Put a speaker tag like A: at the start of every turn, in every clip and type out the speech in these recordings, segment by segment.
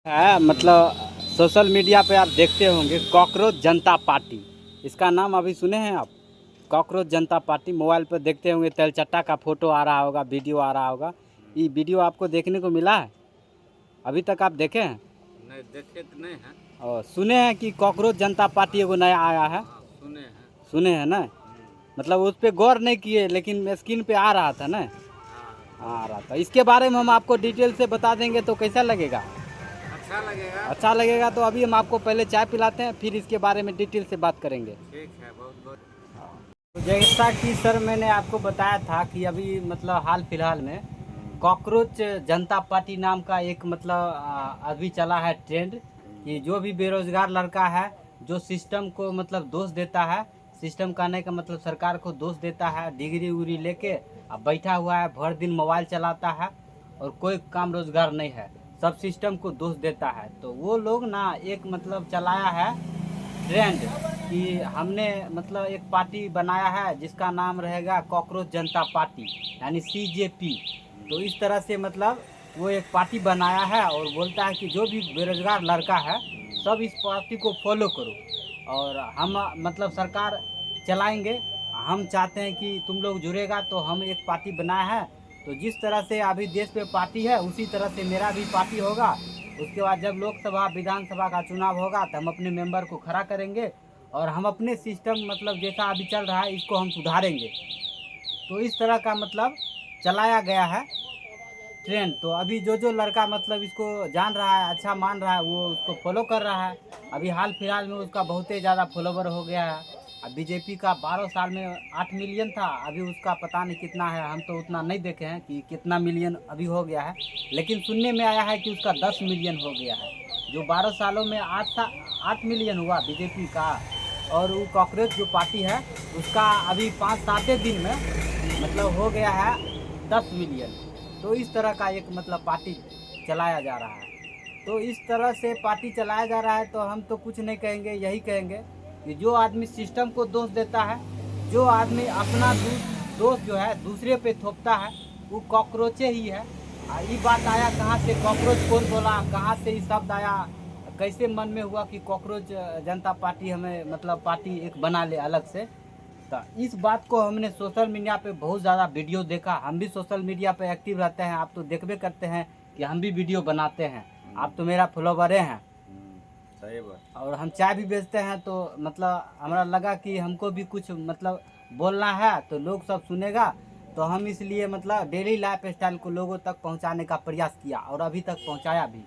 A: है मतलब social media पे आप देखते होंगे कॉकरोच जनता पार्टी। इसका नाम अभी सुने हैं आप? कॉकरोच जनता पार्टी मोबाइल पर देखते होंगे, तेलचट्टा का फोटो आ रहा होगा, वीडियो आ रहा होगा। ये वीडियो आपको देखने को मिला है? अभी तक आप देखे हैं?
B: नहीं देखे तो नहीं है।
A: और सुने हैं कि कॉकरोच जनता पार्टी एगो नया आया है?
B: हाँ सुने हैं।
A: सुने हैं ना? मतलब उस पर गौर नहीं किए, लेकिन स्क्रीन पे आ रहा था ना?
B: हाँ
A: आ रहा था। इसके बारे में हम आपको डिटेल से बता देंगे तो कैसा लगेगा?
B: अच्छा लगेगा।
A: अच्छा लगेगा। तो अभी हम आपको पहले चाय पिलाते हैं, फिर इसके बारे में डिटेल से बात करेंगे।
B: ठीक है, बहुत बहुत।
A: तो जैसा कि सर मैंने आपको बताया था कि अभी मतलब हाल फिलहाल में कॉकरोच जनता पार्टी नाम का एक मतलब अभी चला है ट्रेंड कि जो भी बेरोजगार लड़का है जो सिस्टम को मतलब दोष देता है, सिस्टम कहने का मतलब सरकार को दोष देता है, डिग्री उग्री लेके अब बैठा हुआ है, भर दिन मोबाइल चलाता है और कोई काम रोजगार नहीं है, सब सिस्टम को दोष देता है। तो वो लोग ना एक मतलब चलाया है ट्रेंड कि हमने मतलब एक पार्टी बनाया है जिसका नाम रहेगा कॉकरोच जनता पार्टी, यानी सीजेपी। तो इस तरह से मतलब वो एक पार्टी बनाया है और बोलता है कि जो भी बेरोजगार लड़का है सब इस पार्टी को फॉलो करो और हम मतलब सरकार चलाएंगे। हम चाहते हैं कि तुम लोग जुड़ेगा तो हम एक पार्टी बनाया है। तो जिस तरह से अभी देश पे पार्टी है उसी तरह से मेरा भी पार्टी होगा। उसके बाद जब लोकसभा विधानसभा का चुनाव होगा तो हम अपने मेंबर को खड़ा करेंगे और हम अपने सिस्टम मतलब जैसा अभी चल रहा है इसको हम सुधारेंगे। तो इस तरह का मतलब चलाया गया है ट्रेंड। तो अभी जो जो लड़का मतलब इसको जान रहा है, अच्छा मान रहा है, वो उसको फॉलो कर रहा है। अभी हाल फिलहाल में उसका बहुत ही ज़्यादा फॉलोवर हो गया है। अब बीजेपी का 12 साल में 8 मिलियन था, अभी उसका पता नहीं कितना है, हम तो उतना नहीं देखे हैं कि कितना मिलियन अभी हो गया है। लेकिन सुनने में आया है कि उसका 10 मिलियन हो गया है। जो 12 सालों में 8 मिलियन हुआ बीजेपी का, और वो कांग्रेस जो पार्टी है उसका अभी 5-7 दिन में मतलब हो गया है 10 मिलियन। तो इस तरह का एक मतलब पार्टी चलाया जा रहा है। तो इस तरह से पार्टी चलाया जा रहा है तो हम तो कुछ नहीं कहेंगे, यही कहेंगे कि जो आदमी सिस्टम को दोष देता है, जो आदमी अपना दोष जो है दूसरे पे थोपता है, वो कॉकरोचे ही है। ये बात आया कहाँ से, कॉकरोच कौन बोला, कहाँ से ये शब्द आया, कैसे मन में हुआ कि कॉकरोच जनता पार्टी हमें मतलब पार्टी एक बना ले अलग से। तो इस बात को हमने सोशल मीडिया पे बहुत ज़्यादा वीडियो देखा। हम भी सोशल मीडिया पे एक्टिव रहते हैं, आप तो देखबे करते हैं कि हम भी वीडियो बनाते हैं, आप तो मेरा फॉलोवरे हैं।
B: सही बात।
A: और हम चाय भी बेचते हैं, तो मतलब हमारा लगा कि हमको भी कुछ मतलब बोलना है तो लोग सब सुनेगा। तो हम इसलिए मतलब डेली लाइफ स्टाइल को लोगों तक पहुंचाने का प्रयास किया और अभी तक पहुंचाया भी।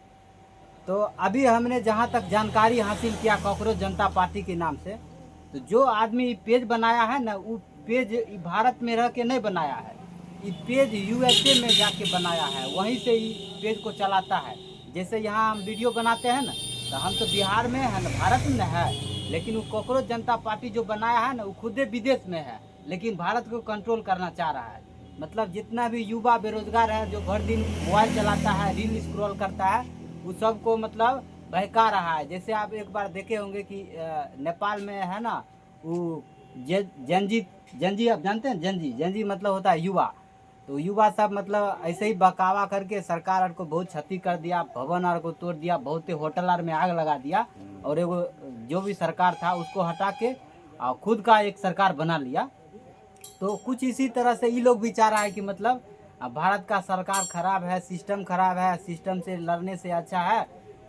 A: तो अभी हमने जहां तक जानकारी हासिल किया कॉकरोच जनता पार्टी के नाम से, तो जो आदमी पेज बनाया है ना, वो पेज भारत में रह के नहीं बनाया है, ये पेज यूएसए में जाके बनाया है, वहीं से ये पेज को चलाता है। जैसे यहाँ हम वीडियो बनाते हैं ना, तो हम तो बिहार में है ना, भारत में है, लेकिन वो कॉकरोच जनता पार्टी जो बनाया है ना वो खुद विदेश में है, लेकिन भारत को कंट्रोल करना चाह रहा है। मतलब जितना भी युवा बेरोजगार है जो भर दिन मोबाइल चलाता है, रील स्क्रॉल करता है, वो सबको मतलब बहका रहा है। जैसे आप एक बार देखे होंगे कि नेपाल में है ना वो जंजी, जंजी आप जानते हैं? जंजी, जंजी मतलब होता है युवा। तो युवा सब मतलब ऐसे ही बहकावा करके सरकार और को बहुत क्षति कर दिया, भवन और को तोड़ दिया, बहुत होटल और में आग लगा दिया, और एगो जो भी सरकार था उसको हटा के खुद का एक सरकार बना लिया। तो कुछ इसी तरह से ये लोग भी चाह रहा है कि मतलब भारत का सरकार खराब है, सिस्टम खराब है, सिस्टम से लड़ने से अच्छा है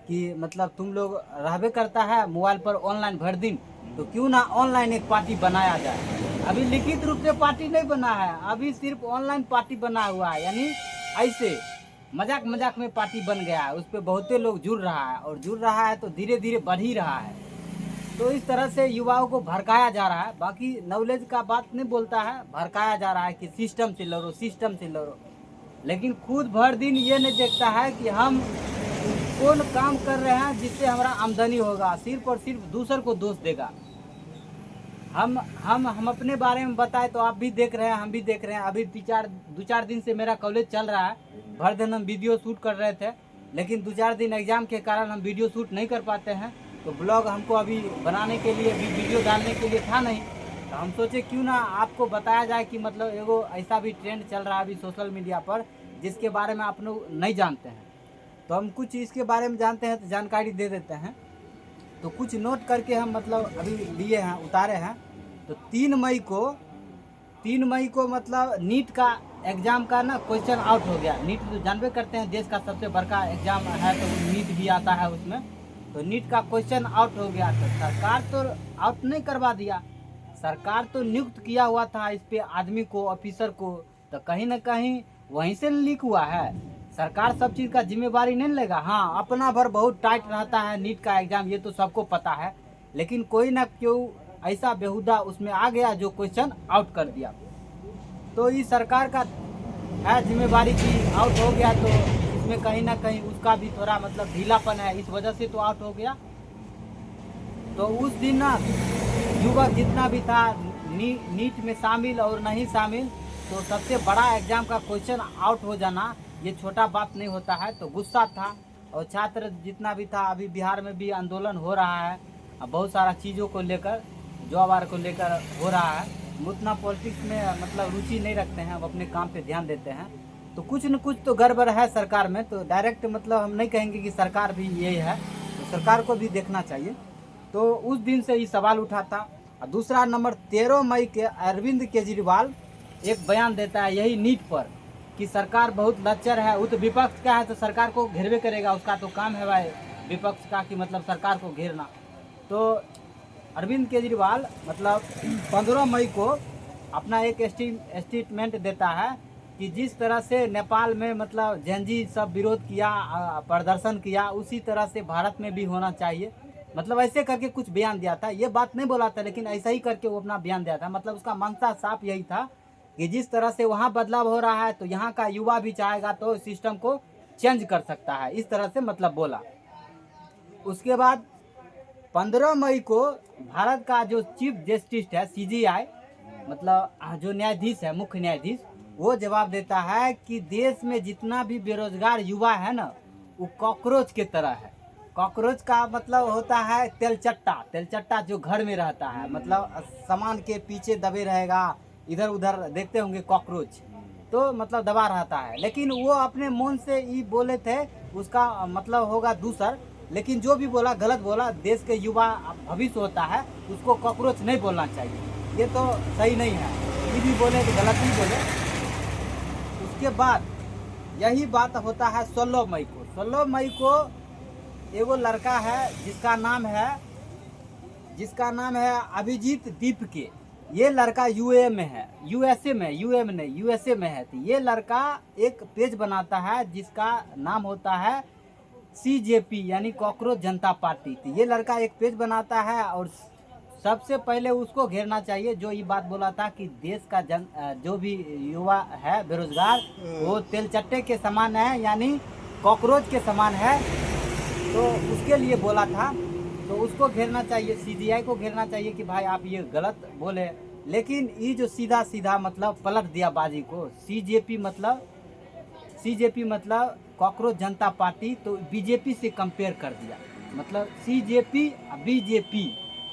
A: कि मतलब तुम लोग रहबे करता है मोबाइल पर ऑनलाइन भर दिन, तो क्यों ना ऑनलाइन एक पार्टी बनाया जाए। अभी लिखित रूप से पार्टी नहीं बना है, अभी सिर्फ ऑनलाइन पार्टी बना हुआ है, यानी ऐसे मजाक मजाक में पार्टी बन गया है। उस पर बहुते लोग जुड़ रहा है और जुड़ रहा है तो धीरे धीरे बढ़ ही रहा है। तो इस तरह से युवाओं को भड़काया जा रहा है, बाकी नॉलेज का बात नहीं बोलता है, भड़काया जा रहा है कि सिस्टम से लड़ो, सिस्टम से लड़ो। लेकिन खुद भर दिन ये नहीं देखता है कि हम कौन काम कर रहे हैं जिससे हमारा आमदनी होगा, सिर्फ और सिर्फ दूसर को दोष देगा। हम अपने बारे में बताए तो आप भी देख रहे हैं, हम भी देख रहे हैं। अभी दो चार दिन से मेरा कॉलेज चल रहा है, भर दिन हम वीडियो शूट कर रहे थे, लेकिन 2-4 दिन एग्जाम के कारण हम वीडियो शूट नहीं कर पाते हैं। तो ब्लॉग हमको अभी बनाने के लिए भी वीडियो डालने के लिए था नहीं, तो हम सोचे क्यों ना आपको बताया जाए कि मतलब एगो ऐसा भी ट्रेंड चल रहा है अभी सोशल मीडिया पर जिसके बारे में आप लोग नहीं जानते हैं। तो हम कुछ इसके बारे में जानते हैं तो जानकारी दे देते हैं। तो कुछ नोट करके हम मतलब अभी लिए हैं, उतारे हैं। तो 3 मई को मतलब नीट का एग्ज़ाम का ना क्वेश्चन आउट हो गया। नीट तो जानबे करते हैं देश का सबसे बड़का एग्ज़ाम है, तो नीट भी आता है उसमें। तो नीट का क्वेश्चन आउट हो गया, तो सरकार तो आउट नहीं करवा दिया, सरकार तो नियुक्त किया हुआ था इस पे आदमी को, ऑफिसर को। तो कहीं ना कहीं वहीं से लीक हुआ है। सरकार सब चीज़ का जिम्मेवारी नहीं लेगा। हाँ, अपना भर बहुत टाइट रहता है नीट का एग्ज़ाम, ये तो सबको पता है। लेकिन कोई ना क्यों ऐसा बेहुदा उसमें आ गया जो क्वेश्चन आउट कर दिया। तो ये सरकार का है जिम्मेवारी की आउट हो गया, तो इसमें कहीं ना कहीं उसका भी थोड़ा मतलब ढीलापन है, इस वजह से तो आउट हो गया। तो उस दिन ना युवक जितना भी था नीट में शामिल और नहीं शामिल, तो सबसे बड़ा एग्जाम का क्वेश्चन आउट हो जाना ये छोटा बात नहीं होता है। तो गुस्सा था, और छात्र जितना भी था, अभी बिहार में भी आंदोलन हो रहा है, अब बहुत सारा चीज़ों को लेकर, जॉब आर को लेकर हो रहा है। हम उतना पॉलिटिक्स में मतलब रुचि नहीं रखते हैं, हम अपने काम पे ध्यान देते हैं। तो कुछ न कुछ तो गड़बड़ है सरकार में, तो डायरेक्ट मतलब हम नहीं कहेंगे कि सरकार भी यही है, तो सरकार को भी देखना चाहिए। तो उस दिन से ये सवाल उठा था। और दूसरा नंबर 13 मई के अरविंद केजरीवाल एक बयान देता है यही नीट पर कि सरकार बहुत लच्चर है। वो तो विपक्ष का है तो सरकार को घेरवे करेगा, उसका तो काम है भाई विपक्ष का कि मतलब सरकार को घेरना। तो अरविंद केजरीवाल मतलब 15 मई को अपना एक स्टेटमेंट देता है कि जिस तरह से नेपाल में मतलब जेनजी सब विरोध किया, प्रदर्शन किया, उसी तरह से भारत में भी होना चाहिए। मतलब ऐसे करके कुछ बयान दिया था, ये बात नहीं बोला था, लेकिन ऐसा ही करके वो अपना बयान दिया था। मतलब उसका मंशा साफ यही था कि जिस तरह से वहाँ बदलाव हो रहा है तो यहाँ का युवा भी चाहेगा तो सिस्टम को चेंज कर सकता है, इस तरह से मतलब बोला। उसके बाद 15 मई को भारत का जो चीफ जस्टिस है CJI, मतलब जो न्यायाधीश है, मुख्य न्यायाधीश, वो जवाब देता है कि देश में जितना भी बेरोजगार युवा है ना, वो कॉकरोच के तरह है। कॉकरोच का मतलब होता है तेलचट्टा, तेलचट्टा जो घर में रहता है, मतलब सामान के पीछे दबे रहेगा, इधर उधर देखते होंगे कॉकरोच, तो मतलब दबा रहता है। लेकिन वो अपने मन से ही बोले थे, उसका मतलब होगा दूसर, लेकिन जो भी बोला गलत बोला। देश के युवा भविष्य होता है, उसको कॉकरोच नहीं बोलना चाहिए, ये तो सही नहीं है। ये भी बोले तो गलत ही बोले। उसके बाद यही बात होता है 16 मई को। 16 मई को एगो लड़का है जिसका नाम है अभिजीत दीपके। ये लड़का यूए में है, यूएसए में, यूए में नहीं, यूएसए में है। तो ये लड़का एक पेज बनाता है जिसका नाम होता है CJP यानी कॉकरोच जनता पार्टी। तो ये लड़का एक पेज बनाता है, और सबसे पहले उसको घेरना चाहिए जो ये बात बोला था कि देश का जो भी युवा है बेरोजगार, वो तेलचट्टे के समान है, यानी कॉकरोच के समान है। तो उसके लिए बोला था, तो उसको घेरना चाहिए, CJI को घेरना चाहिए कि भाई आप ये गलत बोले। लेकिन ये जो सीधा सीधा मतलब पलट दिया बाजी को, CJP मतलब कॉकरोच जनता पार्टी, तो बीजेपी से कंपेयर कर दिया। मतलब CJP BJP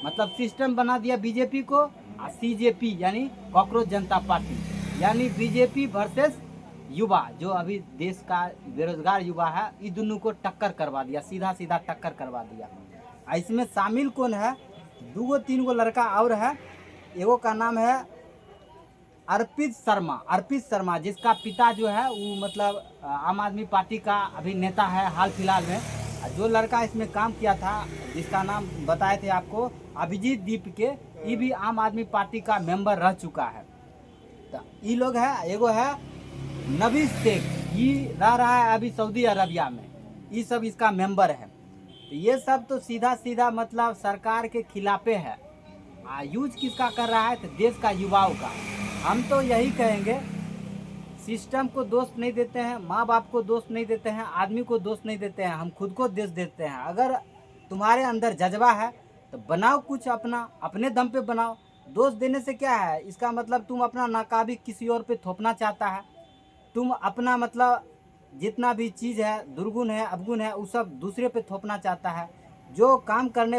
A: मतलब सिस्टम बना दिया बीजेपी को, और CJP यानी कॉकरोच जनता पार्टी, यानी बीजेपी वर्सेस युवा जो अभी देश का बेरोजगार युवा है, ये दोनों को टक्कर करवा दिया, सीधा सीधा टक्कर करवा दिया। इसमें शामिल कौन है? 2-3 लड़का और है। एगो का नाम है अर्पित शर्मा, जिसका पिता जो है वो मतलब आम आदमी पार्टी का अभी नेता है हाल फिलहाल में। जो लड़का इसमें काम किया था, जिसका नाम बताए थे आपको, अभिजीत दीपके, ये भी आम आदमी पार्टी का मेंबर रह चुका है। तो ये लोग है। एगो है नबी शेख, ये रह रहा है अभी सऊदी अरबिया में, ये सब इसका मेंबर है। तो ये सब तो सीधा सीधा मतलब सरकार के खिलाफे है। यूज किसका कर रहा है? तो देश का युवाओं का। हम तो यही कहेंगे, सिस्टम को दोष नहीं देते हैं, माँ बाप को दोष नहीं देते हैं, आदमी को दोष नहीं देते हैं, हम खुद को दोष देते हैं। अगर तुम्हारे अंदर जज्बा है तो बनाओ कुछ अपना, अपने दम पे बनाओ। दोष देने से क्या है? इसका मतलब तुम अपना नाकाबी किसी और पे थोपना चाहता है, तुम अपना मतलब जितना भी चीज़ है, दुर्गुण है, अवगुण है, वो सब दूसरे पे थोपना चाहता है। जो काम करने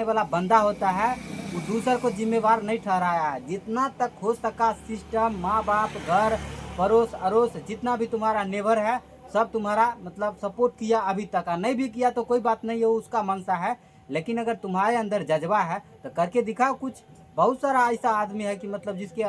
A: वाला बंदा होता है, वो दूसर को जिम्मेवार नहीं ठहराया है। जितना तक हो सका सिस्टम, माँ बाप, घर, पड़ोस अड़ोस, जितना भी तुम्हारा नेबर है, सब तुम्हारा मतलब सपोर्ट किया अभी तक, नहीं भी किया तो कोई बात नहीं है, वो उसका मनसा है। लेकिन अगर तुम्हारे अंदर जज्बा है तो करके दिखाओ कुछ। बहुत सारा ऐसा आदमी है कि मतलब जिसके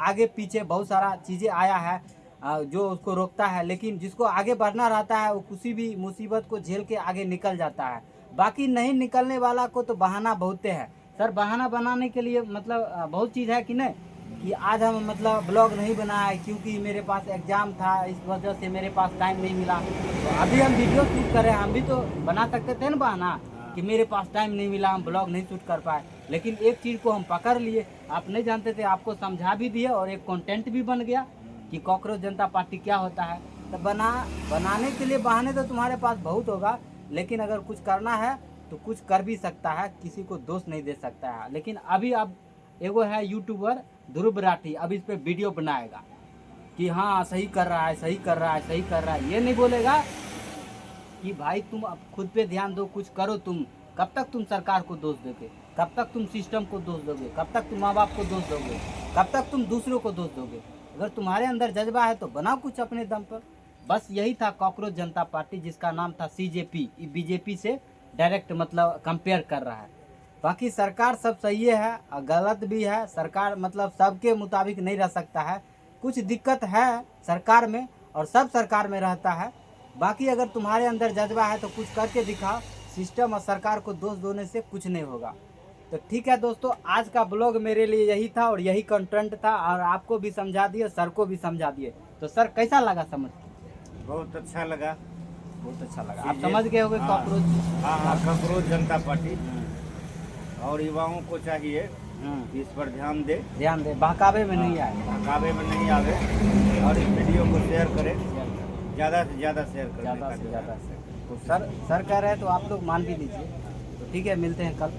A: आगे पीछे बहुत सारा चीज़ें आया है जो उसको रोकता है, लेकिन जिसको आगे बढ़ना रहता है वो किसी भी मुसीबत को झेल के आगे निकल जाता है। बाकी नहीं निकलने वाला को तो बहाना बहुते है सर। बहाना बनाने के लिए मतलब बहुत चीज़ है कि नहीं, कि आज हम मतलब ब्लॉग नहीं बनाए क्योंकि मेरे पास एग्ज़ाम था, इस वजह से मेरे पास टाइम नहीं मिला। तो अभी हम वीडियो शूट करें, हम भी तो बना सकते थे ना बहाना कि मेरे पास टाइम नहीं मिला, हम ब्लॉग नहीं शूट कर पाए। लेकिन एक चीज़ को हम पकड़ लिए, आप नहीं जानते थे, आपको समझा भी दिए और एक कंटेंट भी बन गया कि कॉकरोच जनता पार्टी क्या होता है। तो बनाने के लिए बहाने तो तुम्हारे पास बहुत होगा, लेकिन अगर कुछ करना है तो कुछ कर भी सकता है, किसी को दोष नहीं दे सकता है। लेकिन अभी अब एगो है यूट्यूबर ध्रुव राठी, अब इस पर वीडियो बनाएगा कि हाँ सही कर रहा है, सही कर रहा है, सही कर रहा है। ये नहीं बोलेगा कि भाई तुम अब खुद पे ध्यान दो, कुछ करो तुम। कब तक तुम सरकार को दोष दोगे, कब तक तुम सिस्टम को दोष दोगे, कब तक तुम माँ बाप को दोष दोगे, कब तक तुम दूसरों को दोष दोगे। अगर तुम्हारे अंदर जज्बा है तो बनाओ कुछ अपने दम पर। बस यही था कॉकरोच जनता पार्टी, जिसका नाम था CJP, बीजेपी से डायरेक्ट मतलब कंपेयर कर रहा है। बाकी सरकार सब सही है और गलत भी है। सरकार मतलब सबके मुताबिक नहीं रह सकता है, कुछ दिक्कत है सरकार में और सब सरकार में रहता है। बाकी अगर तुम्हारे अंदर जज्बा है तो कुछ करके दिखाओ, सिस्टम और सरकार को दोष देने से कुछ नहीं होगा। तो ठीक है दोस्तों, आज का ब्लॉग मेरे लिए यही था और यही कंटेंट था, और आपको भी समझा दिए, सर को भी समझा दिए। तो सर कैसा लगा समझ के?
B: बहुत अच्छा लगा।
A: बहुत अच्छा लगा। आप समझ गए होंगे कॉकरोच।
B: हाँ, कॉकरोच जनता पार्टी। और युवाओं को चाहिए कि इस पर ध्यान दे,
A: बहकावे में नहीं आए,
B: बहकावे में नहीं आवे, और इस वीडियो को शेयर करें, ज़्यादा से ज़्यादा शेयर करें।
A: ज़्यादा से ज़्यादा। तो सर कह रहे हैं तो आप लोग मान भी लीजिए। तो ठीक है, मिलते हैं कल।